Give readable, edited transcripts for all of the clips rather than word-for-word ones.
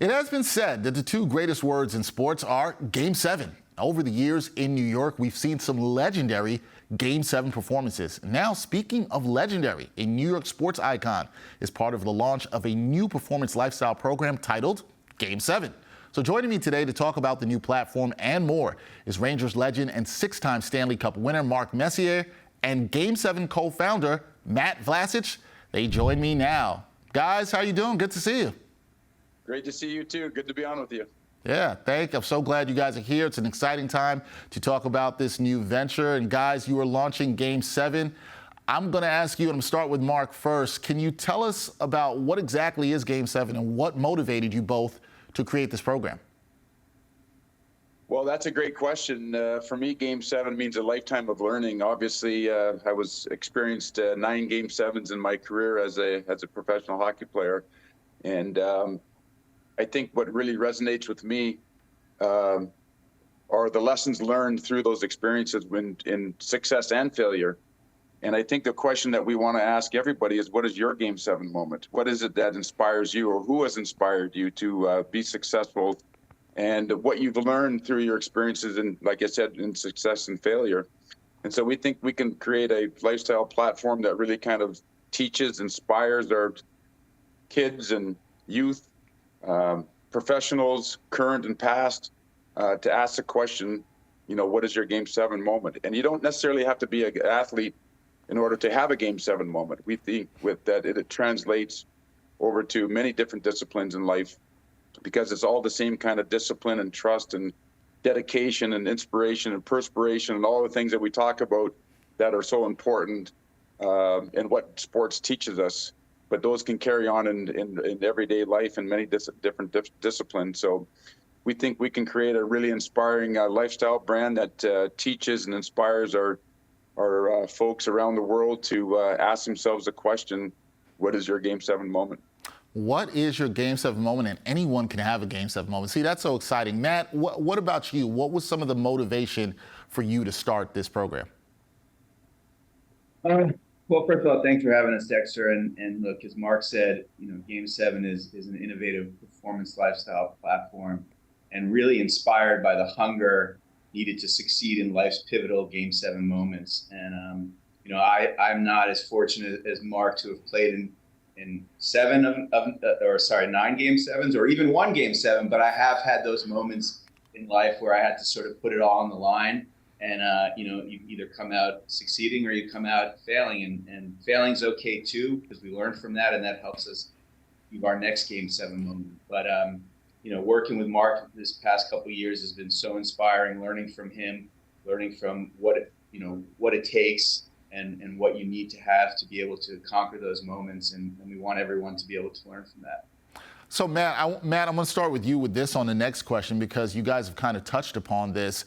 It has been said that the two greatest words in sports are Game 7. Over the years in New York, we've seen some legendary Game 7 performances. Now, speaking of legendary, a New York sports icon is part of the launch of a new performance lifestyle program titled Game 7. So joining me today to talk about the new platform and more is Rangers legend and six-time Stanley Cup winner Mark Messier and Game 7 co-founder Matt Vlasic. They join me now. Guys, how you doing? Good to see you. Great to see you too. Good to be on with you. Yeah, thank you. I'm so glad you guys are here. It's an exciting time to talk about this new venture. And guys, you are launching Game 7. I'm going to ask you, and I'm going to start with Mark first. Can you tell us about what exactly is Game 7 and what motivated you both to create this program? Well, that's a great question. For me, Game 7 means a lifetime of learning. Obviously, I was experienced 9 Game 7s in my career as a professional hockey player. And I think what really resonates with me are the lessons learned through those experiences in success and failure. And I think the question that we want to ask everybody is, what is your Game 7 moment? What is it that inspires you, or who has inspired you to be successful, and what you've learned through your experiences in, like I said, in success and failure. And so we think we can create a lifestyle platform that really kind of teaches, inspires our kids and youth, professionals, current and past, to ask the question, what is your Game 7 moment? And you don't necessarily have to be an athlete in order to have a Game 7 moment. We think with that it translates over to many different disciplines in life, because it's all the same kind of discipline and trust and dedication and inspiration and perspiration and all the things that we talk about that are so important in what sports teaches us. But those can carry on in everyday life in many different disciplines. So we think we can create a really inspiring lifestyle brand that teaches and inspires our folks around the world to ask themselves the question, what is your Game 7 moment? What is your Game 7 moment? And anyone can have a Game 7 moment. See, that's so exciting. Matt, what about you? What was some of the motivation for you to start this program? Well, first of all, thanks for having us, Dexter. And look, as Mark said, Game 7 is an innovative performance lifestyle platform, and really inspired by the hunger needed to succeed in life's pivotal Game 7 moments. And I'm not as fortunate as Mark to have played in 9 Game 7s or even 1 Game 7, but I have had those moments in life where I had to sort of put it all on the line. And, you either come out succeeding or you come out failing. And failing's okay, too, because we learn from that, and that helps us do our next Game 7 moment. But, working with Mark this past couple of years has been so inspiring, learning from him, learning from what it takes and what you need to have to be able to conquer those moments. And we want everyone to be able to learn from that. So, Matt, I'm going to start with you with this on the next question, because you guys have kind of touched upon this.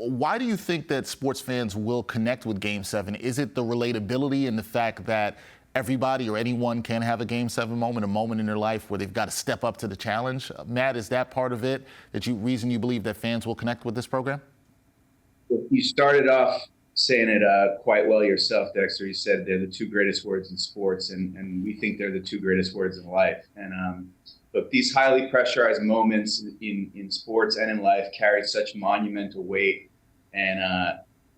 Why do you think that sports fans will connect with Game 7? Is it the relatability and the fact that everybody or anyone can have a Game 7 moment, a moment in their life where they've got to step up to the challenge? Matt, is that part of it, reason you believe that fans will connect with this program? You started off saying it quite well yourself, Dexter. You said they're the 2 greatest words in sports, and we think they're the 2 greatest words in life. And but these highly pressurized moments in sports and in life carry such monumental weight. And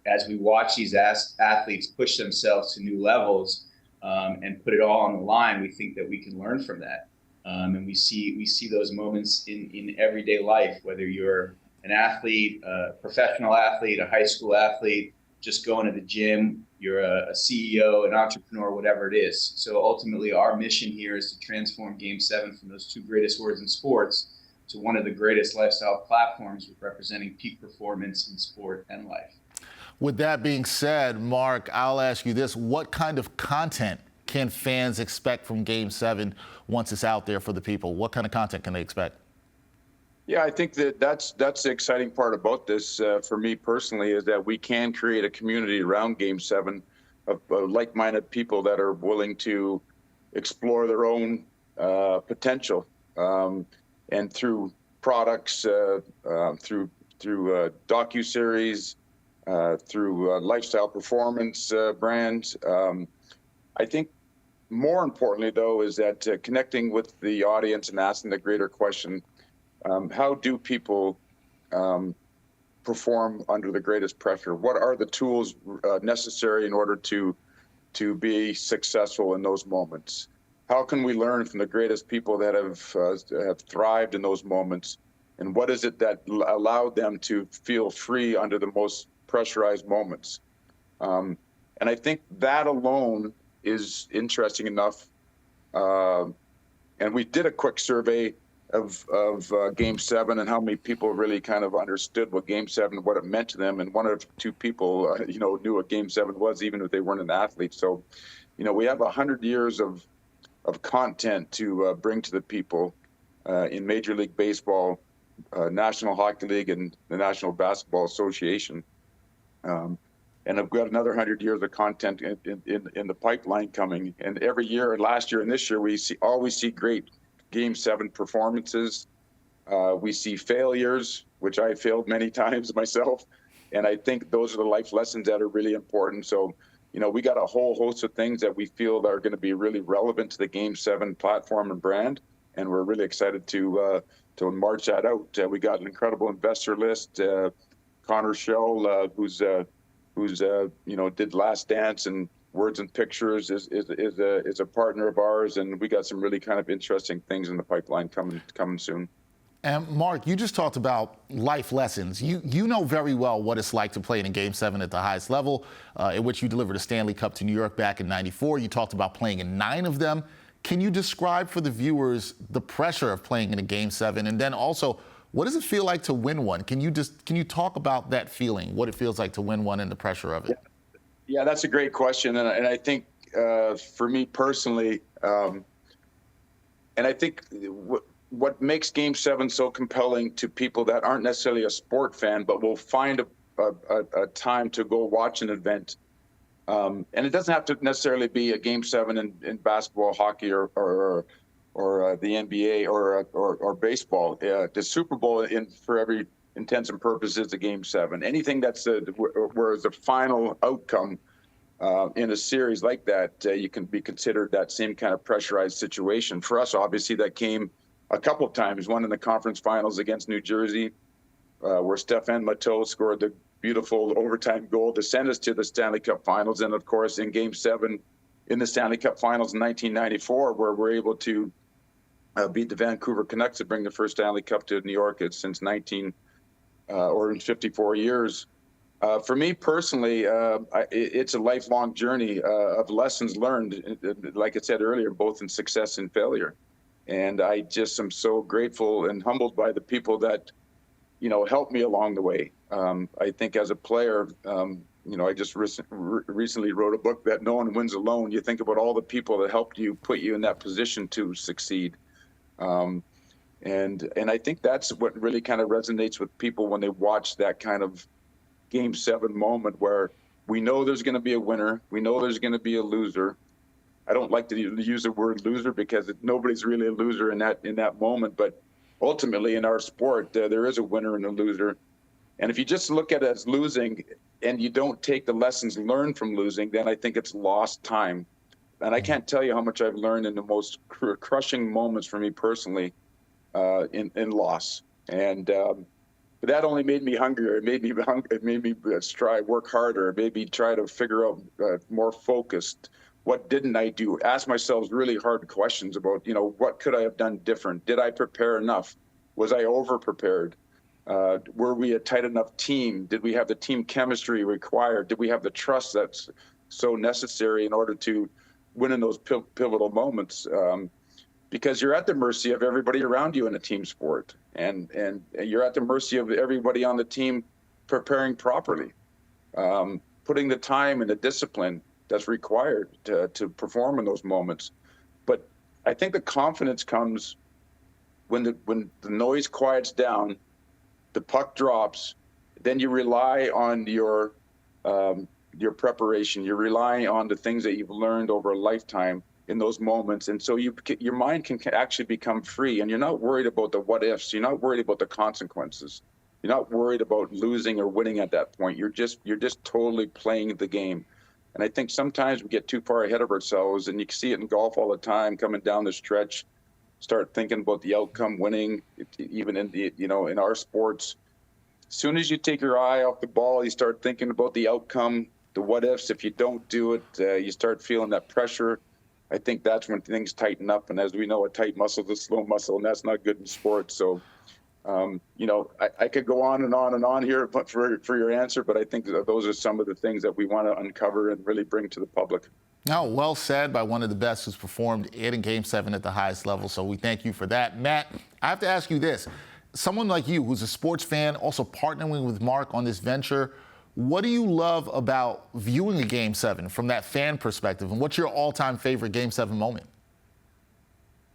as we watch these athletes push themselves to new levels and put it all on the line, we think that we can learn from that. And we see those moments in everyday life, whether you're an athlete, a professional athlete, a high school athlete, just going to the gym, you're a CEO, an entrepreneur, whatever it is. So ultimately, our mission here is to transform Game 7 from those 2 greatest words in sports to one of the greatest lifestyle platforms representing peak performance in sport and life. With that being said, Mark, I'll ask you this. What kind of content can fans expect from Game 7 once it's out there for the people? What kind of content can they expect? Yeah, I think that's the exciting part about this for me personally, is that we can create a community around Game 7 of like-minded people that are willing to explore their own potential. And through products, through docuseries, through lifestyle performance brands, I think more importantly, though, is that connecting with the audience and asking the greater question, how do people perform under the greatest pressure? What are the tools necessary in order to be successful in those moments? How can we learn from the greatest people that have thrived in those moments? And what is it that allowed them to feel free under the most pressurized moments? And I think that alone is interesting enough. And we did a quick survey of Game 7 and how many people really kind of understood what Game 7, what it meant to them. And one or two people, knew what Game 7 was, even if they weren't an athlete. So, we have 100 years of content to bring to the people in Major League Baseball, National Hockey League, and the National Basketball Association. And I've got another 100 years of content in the pipeline coming. And every year, and last year and this year, we always see great Game 7 performances. We see failures, which I failed many times myself. And I think those are the life lessons that are really important. So, we got a whole host of things that we feel are going to be really relevant to the Game 7 platform and brand. And we're really excited to march that out. We got an incredible investor list. Connor Shell, who's did Last Dance and Words and Pictures, is a partner of ours, and we got some really kind of interesting things in the pipeline coming soon. And Mark, you just talked about life lessons. You know very well what it's like to play in a Game 7 at the highest level, in which you delivered a Stanley Cup to New York back in '94. You talked about playing in 9 of them. Can you describe for the viewers the pressure of playing in a Game 7, and then also, what does it feel like to win one? Can you talk about that feeling, what it feels like to win one and the pressure of it? Yeah, that's a great question, and I think for me personally, and I think what makes Game 7 so compelling to people that aren't necessarily a sport fan, but will find a time to go watch an event. And it doesn't have to necessarily be a Game 7 in basketball, hockey, or the NBA or baseball. The Super Bowl, for every intents and purposes, is a Game 7. Anything that's where the final outcome in a series like that, you can be considered that same kind of pressurized situation. For us, obviously, that came a couple of times. One in the conference finals against New Jersey, where Stéphane Matteau scored the beautiful overtime goal to send us to the Stanley Cup Finals. And of course, in Game 7 in the Stanley Cup Finals in 1994, where we're able to beat the Vancouver Canucks to bring the first Stanley Cup to New York. It's since 54 years. For me personally, it's a lifelong journey of lessons learned, like I said earlier, both in success and failure. And I just am so grateful and humbled by the people that, helped me along the way. I think as a player, I just recently wrote a book that No One Wins Alone. You think about all the people that helped you, put you in that position to succeed. And I think that's what really kind of resonates with people when they watch that kind of Game 7 moment where we know there's going to be a winner. We know there's going to be a loser. I don't like to use the word loser because nobody's really a loser in that moment. But ultimately in our sport, there is a winner and a loser. And if you just look at it as losing and you don't take the lessons learned from losing, then I think it's lost time. And I can't tell you how much I've learned in the most crushing moments for me personally in loss. And but that only made me hungrier. It made me strive, work harder. It made me try to figure out more focused. What didn't I do? Ask myself really hard questions about, what could I have done different? Did I prepare enough? Was I over-prepared? Were we a tight enough team? Did we have the team chemistry required? Did we have the trust that's so necessary in order to win in those pivotal moments? Because you're at the mercy of everybody around you in a team sport. And you're at the mercy of everybody on the team preparing properly, putting the time and the discipline that's required to perform in those moments. But I think the confidence comes when the noise quiets down, the puck drops, then you rely on your preparation. You rely on the things that you've learned over a lifetime in those moments. And so your mind can actually become free, and you're not worried about the what ifs. You're not worried about the consequences. You're not worried about losing or winning at that point. You're just totally playing the game. And I think sometimes we get too far ahead of ourselves, and you can see it in golf all the time, coming down the stretch, start thinking about the outcome, winning, even in the, in our sports. As soon as you take your eye off the ball, you start thinking about the outcome, the what ifs. If you don't do it, you start feeling that pressure. I think that's when things tighten up. And as we know, a tight muscle is a slow muscle, and that's not good in sports. So, I could go on and on and on here for your answer, but I think those are some of the things that we want to uncover and really bring to the public. No, well said by one of the best who's performed in Game 7 at the highest level. So we thank you for that. Matt, I have to ask you this. Someone like you who's a sports fan, also partnering with Mark on this venture, what do you love about viewing a Game 7 from that fan perspective? And what's your all-time favorite Game 7 moment?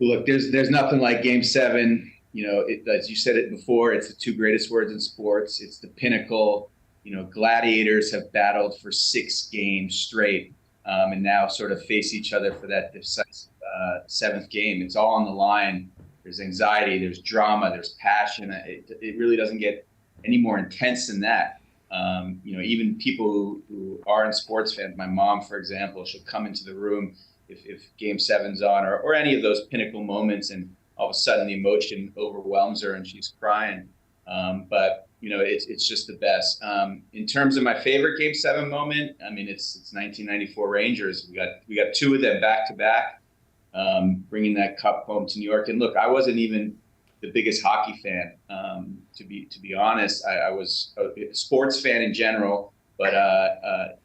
Look, there's nothing like Game 7. As you said it before, it's the two greatest words in sports. It's the pinnacle. Gladiators have battled for 6 games straight, and now sort of face each other for that decisive 7th game. It's all on the line. There's anxiety, there's drama, there's passion. It really doesn't get any more intense than that. Even people who aren't sports fans, my mom, for example, she'll come into the room if Game 7's on or any of those pinnacle moments, and all of a sudden the emotion overwhelms her and she's crying. But it's just the best. In terms of my favorite Game 7 moment, I mean, it's 1994 Rangers. We got 2 of them back to back. Bringing that cup home to New York. And look, I wasn't even the biggest hockey fan, to be honest. I was a sports fan in general, but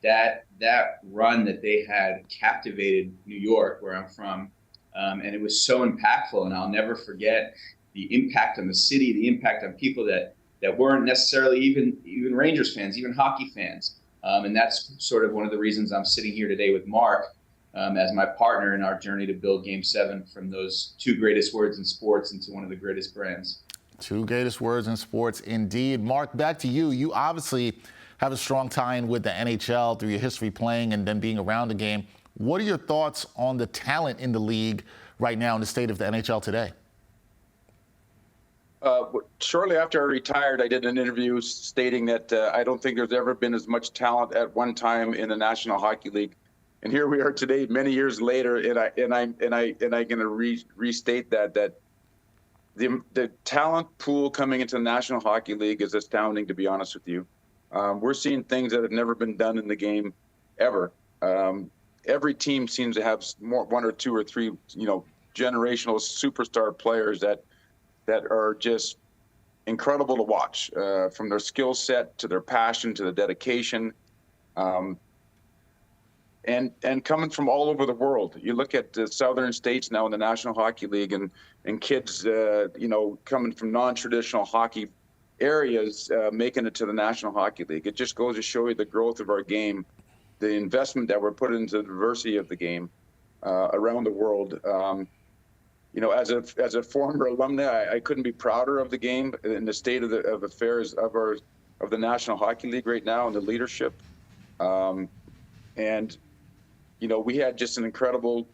that run that they had captivated New York, where I'm from, and it was so impactful. And I'll never forget the impact on the city, the impact on people that weren't necessarily even Rangers fans, even hockey fans. And that's sort of one of the reasons I'm sitting here today with Mark, as my partner in our journey to build Game 7 from those 2 greatest words in sports into one of the greatest brands. 2 greatest words in sports, indeed. Mark, back to you. You obviously have a strong tie-in with the NHL through your history playing and then being around the game. What are your thoughts on the talent in the league right now in the state of the NHL today? Shortly after I retired, I did an interview stating that I don't think there's ever been as much talent at one time in the National Hockey League. And here we are today, many years later, and I'm going to restate that the talent pool coming into the National Hockey League is astounding, to be honest with you. We're seeing things that have never been done in the game ever. Every team seems to have 1 or 2 or 3, generational superstar players that are just incredible to watch, from their skill set to their passion to the dedication. And coming from all over the world. You look at the southern states now in the National Hockey League, and kids, coming from non-traditional hockey areas, making it to the National Hockey League. It just goes to show you the growth of our game, the investment that we're putting into the diversity of the game around the world. As a former alumni, I couldn't be prouder of the game and the state of affairs of the National Hockey League right now and the leadership. We had just an incredible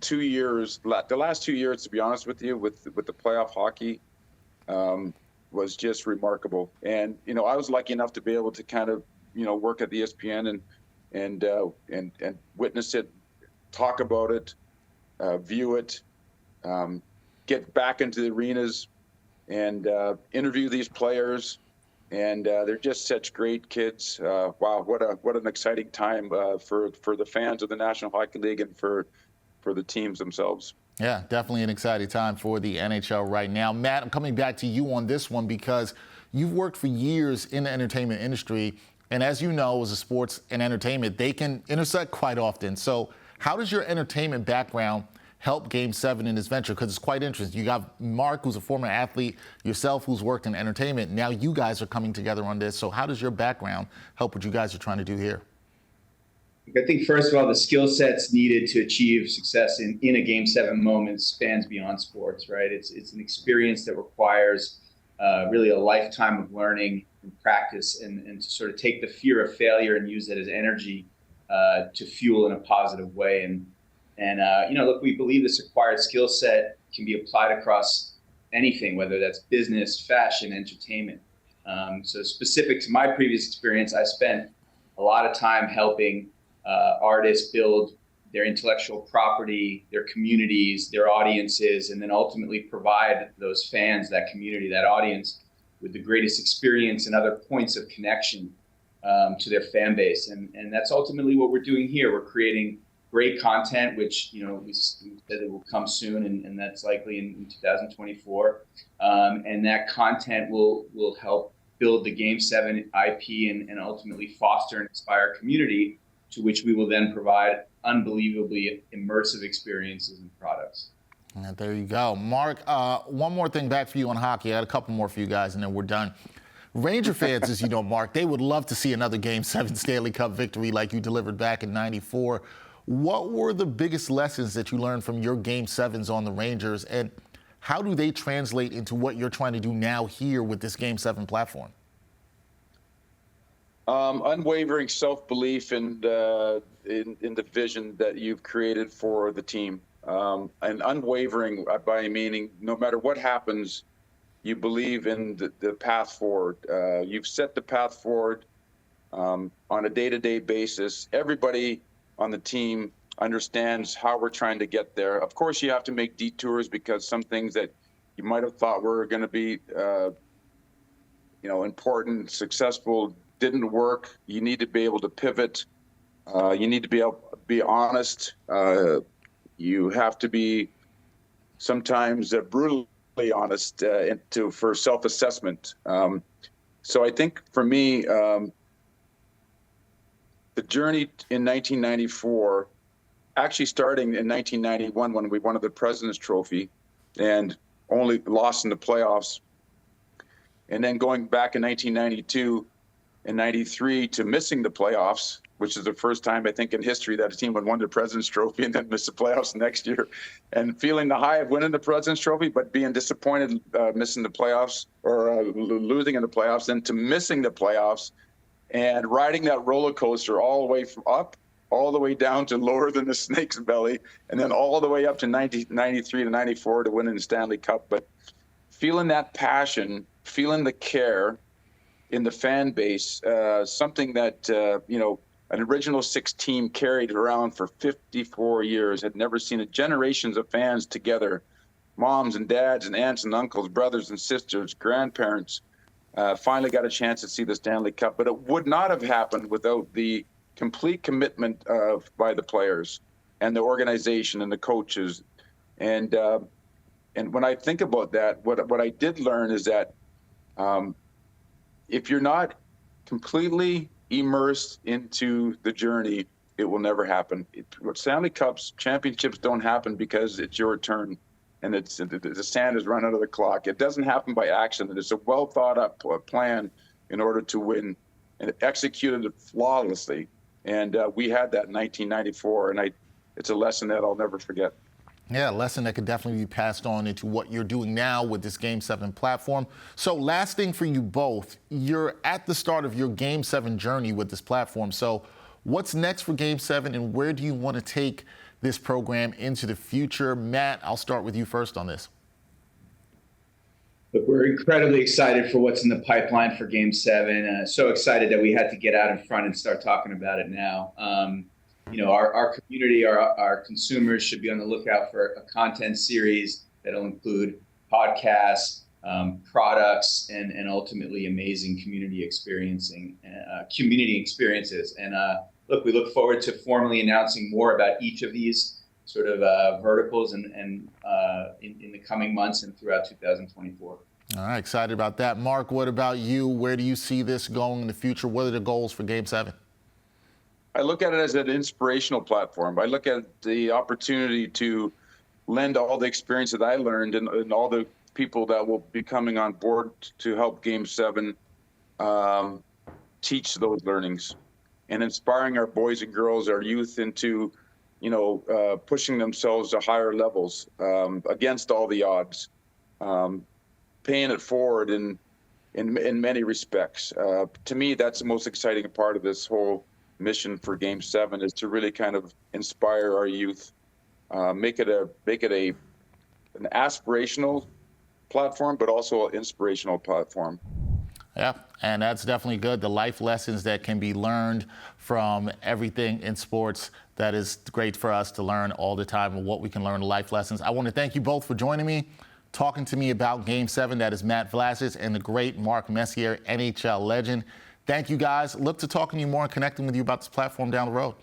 2 years. The last 2 years, to be honest with you, with the playoff hockey, was just remarkable. And I was lucky enough to be able to kind of work at the ESPN and witness it, talk about it, view it, get back into the arenas, and interview these players. And they're just such great kids. Wow, what an exciting time for the fans of the National Hockey League and for the teams themselves. Yeah, definitely an exciting time for the NHL right now. Matt, I'm coming back to you on this one because you've worked for years in the entertainment industry. And as you know, as a sports and entertainment, they can intersect quite often. So how does your entertainment background help Game 7 in this venture? Because it's quite interesting. You got Mark, who's a former athlete, yourself, who's worked in entertainment. Now you guys are coming together on this. So how does your background help what you guys are trying to do here? I think, first of all, the skill sets needed to achieve success in a Game 7 moment spans beyond sports, right? It's an experience that requires really a lifetime of learning and practice, and to sort of take the fear of failure and use it as energy to fuel in a positive way. And look, we believe this acquired skill set can be applied across anything, whether that's business, fashion, entertainment. So specific to my previous experience, I spent a lot of time helping artists build their intellectual property, their communities, their audiences, and then ultimately provide those fans, that community, that audience with the greatest experience and other points of connection to their fan base. And that's ultimately what we're doing here. We're creating great content, which, we said it will come soon, and that's likely in 2024. And that content will help build the Game 7 IP and ultimately foster and inspire community, to which we will then provide unbelievably immersive experiences and products. Yeah, there you go. Mark, one more thing back for you on hockey. I had a couple more for you guys, and then we're done. Ranger fans, as you know, Mark, they would love to see another Game 7 Stanley Cup victory like you delivered back in '94. What were the biggest lessons that you learned from your Game 7s on the Rangers, and how do they translate into what you're trying to do now here with this Game 7 platform? Unwavering self-belief in the vision that you've created for the team. And unwavering by meaning no matter what happens, you believe in the path forward. You've set the path forward on a day-to-day basis. Everybody on the team understands how we're trying to get there. Of course, you have to make detours because some things that you might have thought were going to be, important, successful, didn't work. You need to be able to pivot. You need to be able to be honest. You have to be sometimes brutally honest for self-assessment. So I think for me, the journey in 1994, actually starting in 1991 when we won the President's Trophy and only lost in the playoffs, and then going back in 1992 and 93 to missing the playoffs, which is the first time I think in history that a team would won the President's Trophy and then miss the playoffs next year, and feeling the high of winning the President's Trophy, but being disappointed missing the playoffs or losing in the playoffs, and to missing the playoffs and riding that roller coaster all the way from up, all the way down to lower than the snake's belly, and then all the way up to 93 to 94 to winning the Stanley Cup. But feeling that passion, feeling the care in the fan base, something that, an original six team carried around for 54 years, had never seen it. Generations of fans together, moms and dads and aunts and uncles, brothers and sisters, grandparents, finally got a chance to see the Stanley Cup. But it would not have happened without the complete commitment by the players and the organization and the coaches. And when I think about that, what I did learn is that if you're not completely immersed into the journey, it will never happen. Stanley Cups, championships don't happen because it's your turn and the sand is run out of the clock. It doesn't happen by accident. It's a well thought out plan in order to win, and executed it flawlessly. And we had that in 1994, and it's a lesson that I'll never forget. Yeah, a lesson that could definitely be passed on into what you're doing now with this Game 7 platform. So last thing for you both, you're at the start of your Game 7 journey with this platform. So what's next for Game 7, and where do you want to take this program into the future? Matt, I'll start with you first on this. Look, we're incredibly excited for what's in the pipeline for Game 7. So excited that we had to get out in front and start talking about it now. Our community, our consumers should be on the lookout for a content series that'll include podcasts, products, and ultimately amazing community experiences. And look, we look forward to formally announcing more about each of these sort of verticals and in the coming months and throughout 2024. All right, excited about that. Mark, what about you? Where do you see this going in the future? What are the goals for Game 7? I look at it as an inspirational platform. I look at the opportunity to lend all the experience that I learned and all the people that will be coming on board to help Game 7 teach those learnings and inspiring our boys and girls, our youth into, pushing themselves to higher levels against all the odds, paying it forward in many respects. To me, that's the most exciting part of this whole mission for Game 7, is to really kind of inspire our youth, make it an aspirational platform, but also an inspirational platform. Yeah, and that's definitely good. The life lessons that can be learned from everything in sports, that is great for us to learn all the time and what we can learn, life lessons. I want to thank you both for joining me, talking to me about Game 7. That is Matt Vlasic and the great Mark Messier, NHL legend. Thank you, guys. Look to talking to you more and connecting with you about this platform down the road.